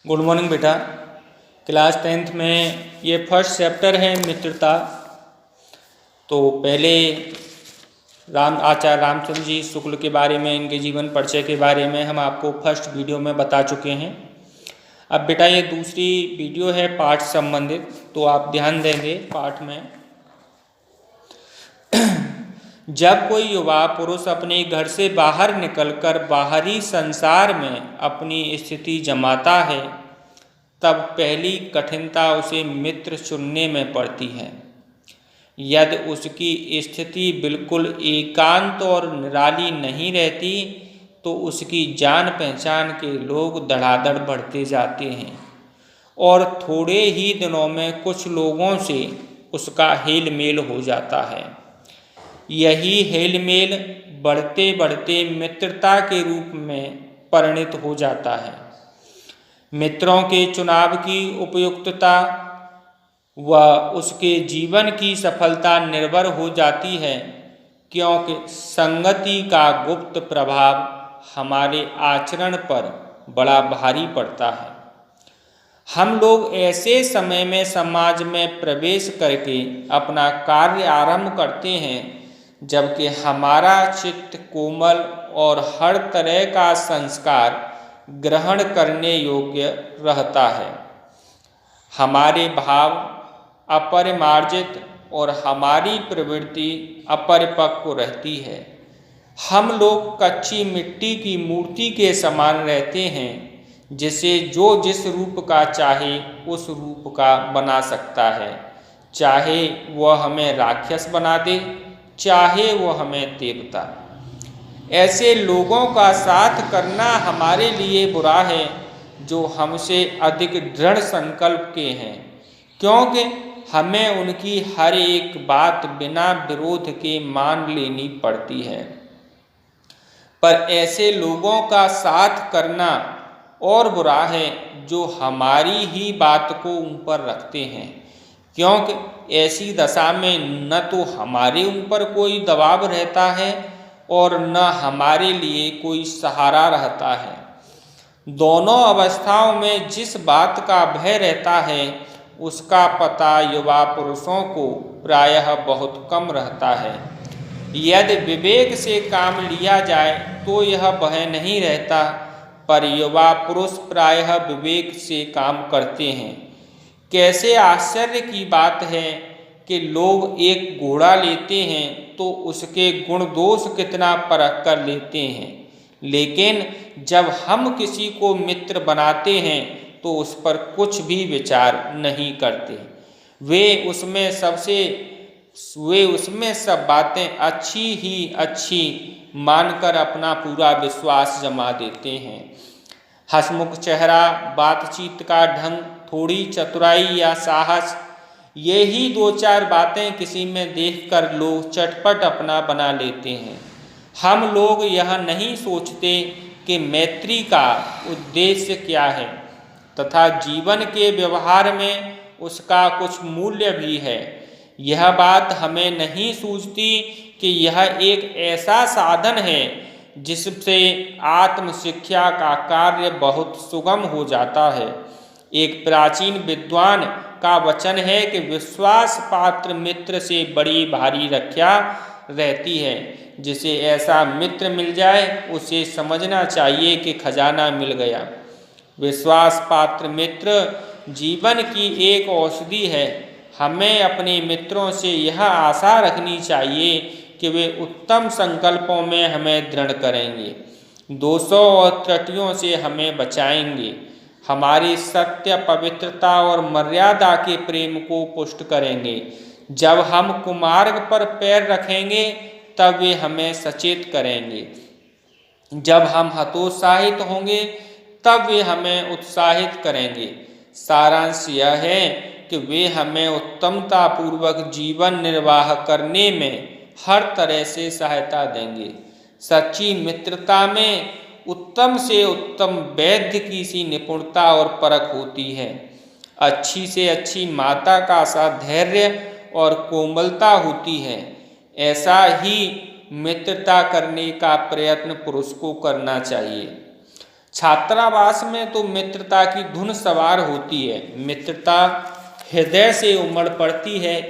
Good morning बेटा। Class 10th में ये फर्स्ट चैप्टर है मित्रता। तो पहले आचार्य रामचंद्र जी शुक्ल के बारे में, इनके जीवन परिचय के बारे में हम आपको फर्स्ट वीडियो में बता चुके हैं। अब बेटा ये दूसरी वीडियो है पाठ संबंधित, तो आप ध्यान देंगे पाठ में। जब कोई युवा पुरुष अपने घर से बाहर निकलकर बाहरी संसार में अपनी स्थिति जमाता है, तब पहली कठिनता उसे मित्र चुनने में पड़ती है। यदि उसकी स्थिति बिल्कुल एकांत और निराली नहीं रहती, तो उसकी जान पहचान के लोग धड़ाधड़ बढ़ते जाते हैं और थोड़े ही दिनों में कुछ लोगों से उसका हेल मेल हो जाता है। यही हेल मेल बढ़ते बढ़ते मित्रता के रूप में परिणित हो जाता है। मित्रों के चुनाव की उपयुक्तता व उसके जीवन की सफलता निर्भर हो जाती है, क्योंकि संगति का गुप्त प्रभाव हमारे आचरण पर बड़ा भारी पड़ता है। हम लोग ऐसे समय में समाज में प्रवेश करके अपना कार्य आरंभ करते हैं जबकि हमारा चित्त कोमल और हर तरह का संस्कार ग्रहण करने योग्य रहता है। हमारे भाव अपरिमार्जित और हमारी प्रवृत्ति अपरिपक्व रहती है। हम लोग कच्ची मिट्टी की मूर्ति के समान रहते हैं, जिसे जो जिस रूप का चाहे उस रूप का बना सकता है, चाहे वह हमें राक्षस बना दे, चाहे वह हमें देवता। ऐसे लोगों का साथ करना हमारे लिए बुरा है जो हमसे अधिक दृढ़ संकल्प के हैं, क्योंकि हमें उनकी हर एक बात बिना विरोध के मान लेनी पड़ती है। पर ऐसे लोगों का साथ करना और बुरा है जो हमारी ही बात को ऊपर रखते हैं, क्योंकि ऐसी दशा में न तो हमारे ऊपर कोई दबाव रहता है और न हमारे लिए कोई सहारा रहता है। दोनों अवस्थाओं में जिस बात का भय रहता है, उसका पता युवा पुरुषों को प्रायः बहुत कम रहता है। यदि विवेक से काम लिया जाए तो यह भय नहीं रहता, पर युवा पुरुष प्रायः विवेक से काम करते हैं। कैसे आश्चर्य की बात है कि लोग एक घोड़ा लेते हैं तो उसके गुण दोष कितना परख कर लेते हैं, लेकिन जब हम किसी को मित्र बनाते हैं तो उस पर कुछ भी विचार नहीं करते। वे उसमें सब बातें अच्छी ही अच्छी मानकर अपना पूरा विश्वास जमा देते हैं। हंसमुख चेहरा, बातचीत का ढंग, थोड़ी चतुराई या साहस, ये ही दो चार बातें किसी में देखकर लोग चटपट अपना बना लेते हैं। हम लोग यह नहीं सोचते कि मैत्री का उद्देश्य क्या है तथा जीवन के व्यवहार में उसका कुछ मूल्य भी है। यह बात हमें नहीं सूझती कि यह एक ऐसा साधन है जिससे आत्म शिक्षा का कार्य बहुत सुगम हो जाता है। एक प्राचीन विद्वान का वचन है कि विश्वास पात्र मित्र से बड़ी भारी रक्षा रहती है। जिसे ऐसा मित्र मिल जाए उसे समझना चाहिए कि खजाना मिल गया। विश्वास पात्र मित्र जीवन की एक औषधि है। हमें अपने मित्रों से यह आशा रखनी चाहिए कि वे उत्तम संकल्पों में हमें दृढ़ करेंगे, दोषों और त्रुटियों से हमें बचाएंगे, हमारी सत्य, पवित्रता और मर्यादा के प्रेम को पुष्ट करेंगे। जब हम कुमार्ग पर पैर रखेंगे तब वे हमें सचेत करेंगे। जब हम हतोत्साहित होंगे तब वे हमें उत्साहित करेंगे। सारांश यह है कि वे हमें उत्तमता पूर्वक जीवन निर्वाह करने में हर तरह से सहायता देंगे। सच्ची मित्रता में उत्तम से उत्तम वैद्य की सी निपुणता और परख होती है। अच्छी से अच्छी माता का सा धैर्य और कोमलता होती है। ऐसा ही मित्रता करने का प्रयत्न पुरुष को करना चाहिए। छात्रावास में तो मित्रता की धुन सवार होती है, मित्रता हृदय से उमड़ पड़ती है।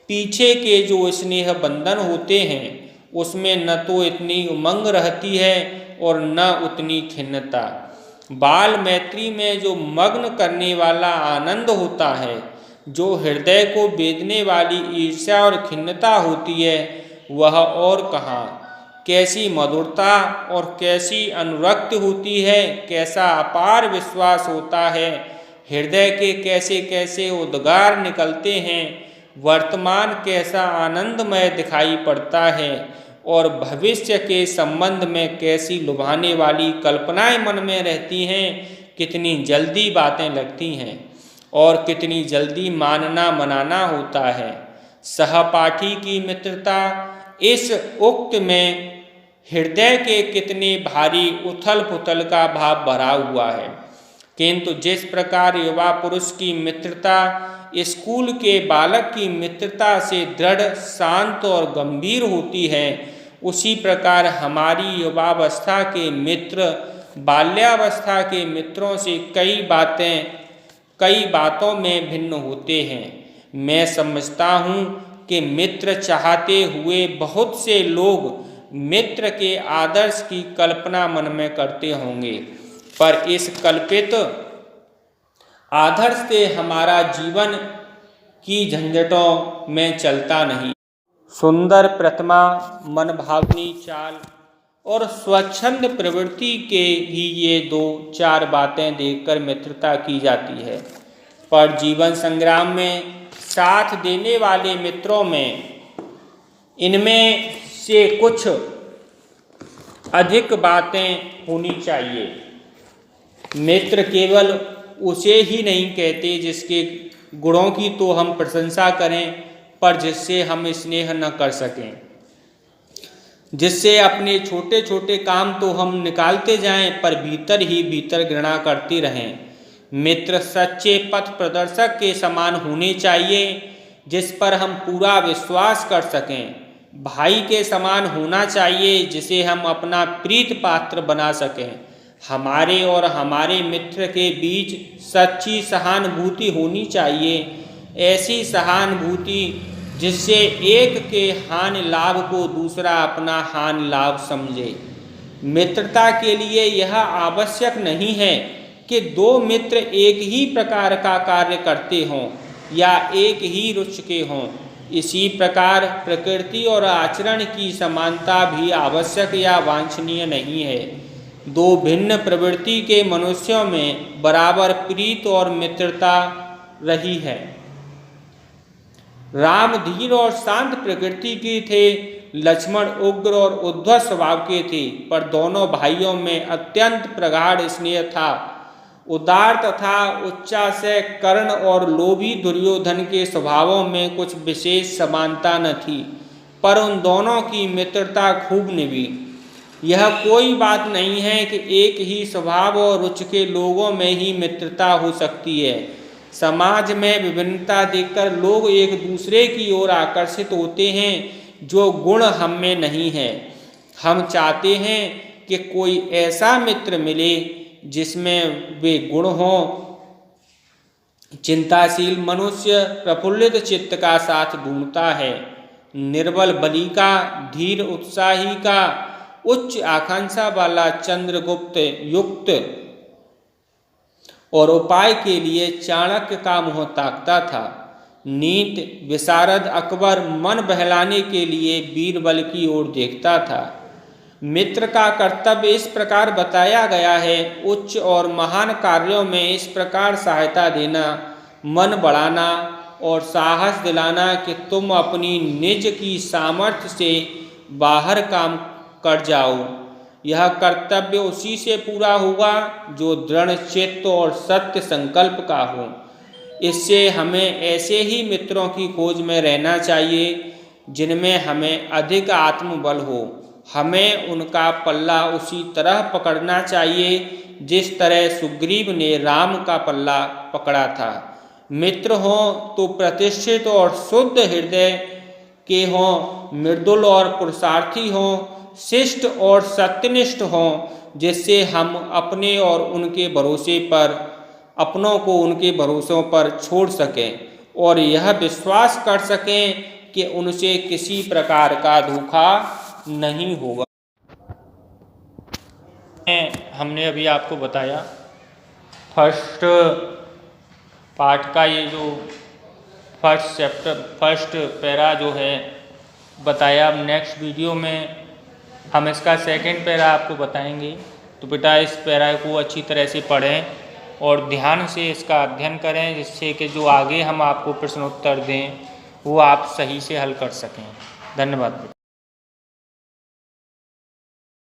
पीछे के जो स्नेह बंधन होते हैं उसमें न तो इतनी उमंग रहती है और न उतनी खिन्नता। बाल मैत्री में जो मग्न करने वाला आनंद होता है, जो हृदय को बेदने वाली ईर्ष्या और खिन्नता होती है, वह और कहाँ। कैसी मधुरता और कैसी अनुरक्ति होती है, कैसा अपार विश्वास होता है, हृदय के कैसे कैसे उद्गार निकलते हैं, वर्तमान कैसा आनंदमय दिखाई पड़ता है और भविष्य के संबंध में कैसी लुभाने वाली कल्पनाएं मन में रहती हैं। कितनी जल्दी बातें लगती हैं और कितनी जल्दी मानना मनाना होता है। सहपाठी की मित्रता, इस उक्त में हृदय के कितने भारी उथल पुथल का भाव भरा हुआ है। किंतु जिस प्रकार युवा पुरुष की मित्रता स्कूल के बालक की मित्रता से दृढ़, शांत और गंभीर होती है, उसी प्रकार हमारी युवावस्था के मित्र बाल्यावस्था के मित्रों से कई बातों में भिन्न होते हैं। मैं समझता हूँ कि मित्र चाहते हुए बहुत से लोग मित्र के आदर्श की कल्पना मन में करते होंगे, पर इस कल्पित आदर्श से हमारा जीवन की झंझटों में चलता नहीं। सुंदर प्रतिमा, मनभावनी चाल और स्वच्छंद प्रवृत्ति के ही ये 2-4 बातें देखकर मित्रता की जाती है, पर जीवन संग्राम में साथ देने वाले मित्रों में इनमें से कुछ अधिक बातें होनी चाहिए। मित्र केवल उसे ही नहीं कहते जिसके गुणों की तो हम प्रशंसा करें, पर जिससे हम स्नेह न कर सकें, जिससे अपने छोटे छोटे काम तो हम निकालते जाएं पर भीतर ही भीतर घृणा करते रहें। मित्र सच्चे पथ प्रदर्शक के समान होने चाहिए, जिस पर हम पूरा विश्वास कर सकें। भाई के समान होना चाहिए, जिसे हम अपना प्रीत पात्र बना सकें। हमारे और हमारे मित्र के बीच सच्ची सहानुभूति होनी चाहिए, ऐसी सहानुभूति जिससे एक के हानि लाभ को दूसरा अपना हानि लाभ समझे। मित्रता के लिए यह आवश्यक नहीं है कि 2 मित्र एक ही प्रकार का कार्य करते हों या एक ही रुचि के हों। इसी प्रकार प्रकृति और आचरण की समानता भी आवश्यक या वांछनीय नहीं है। 2 भिन्न प्रवृत्ति के मनुष्यों में बराबर प्रीत और मित्रता रही है। राम धीर और शांत प्रकृति के थे, लक्ष्मण उग्र और उद्धत स्वभाव के थे, पर दोनों भाइयों में अत्यंत प्रगाढ़ स्नेह था। उदार तथा उच्चाशय कर्ण और लोभी दुर्योधन के स्वभावों में कुछ विशेष समानता न थी, पर उन दोनों की मित्रता खूब निभी। यह कोई बात नहीं है कि एक ही स्वभाव और रुचि के लोगों में ही मित्रता हो सकती है। समाज में विभिन्नता देखकर लोग एक दूसरे की ओर आकर्षित होते हैं, जो गुण हम में नहीं है। हम चाहते हैं कि कोई ऐसा मित्र मिले जिसमें वे गुण हों। चिंताशील मनुष्य प्रफुल्लित चित्त का साथ ढूंढता है, निर्बल बलि का, धीर उत्साही का, उच्च आकांक्षा वाला चंद्रगुप्त युक्त और उपाय के लिए चाणक्य का मुँह ताकता था। नीत विशारद अकबर मन बहलाने के लिए बीरबल की ओर देखता था। मित्र का कर्तव्य इस प्रकार बताया गया है, उच्च और महान कार्यों में इस प्रकार सहायता देना, मन बढ़ाना और साहस दिलाना कि तुम अपनी निज की सामर्थ्य से बाहर काम कर जाओ। यह कर्तव्य उसी से पूरा होगा जो दृढ़ चित्त और सत्य संकल्प का हो। इससे हमें ऐसे ही मित्रों की खोज में रहना चाहिए जिनमें हमें अधिक आत्मबल हो। हमें उनका पल्ला उसी तरह पकड़ना चाहिए जिस तरह सुग्रीव ने राम का पल्ला पकड़ा था। मित्र हों तो प्रतिष्ठित और शुद्ध हृदय के हों, मृदुल और पुरुषार्थी हों, शिष्ट और सत्यनिष्ठ हों, जिससे हम अपने और उनके भरोसे पर अपनों को उनके भरोसों पर छोड़ सकें और यह विश्वास कर सकें कि उनसे किसी प्रकार का धोखा नहीं होगा। हमने अभी आपको बताया फर्स्ट पार्ट का ये जो फर्स्ट पैरा जो है बताया। अब नेक्स्ट वीडियो में हम इसका सेकंड पैरा आपको बताएंगे। तो बेटा इस पैरा को अच्छी तरह से पढ़ें और ध्यान से इसका अध्ययन करें, जिससे कि जो आगे हम आपको प्रश्नोत्तर दें वो आप सही से हल कर सकें। धन्यवाद।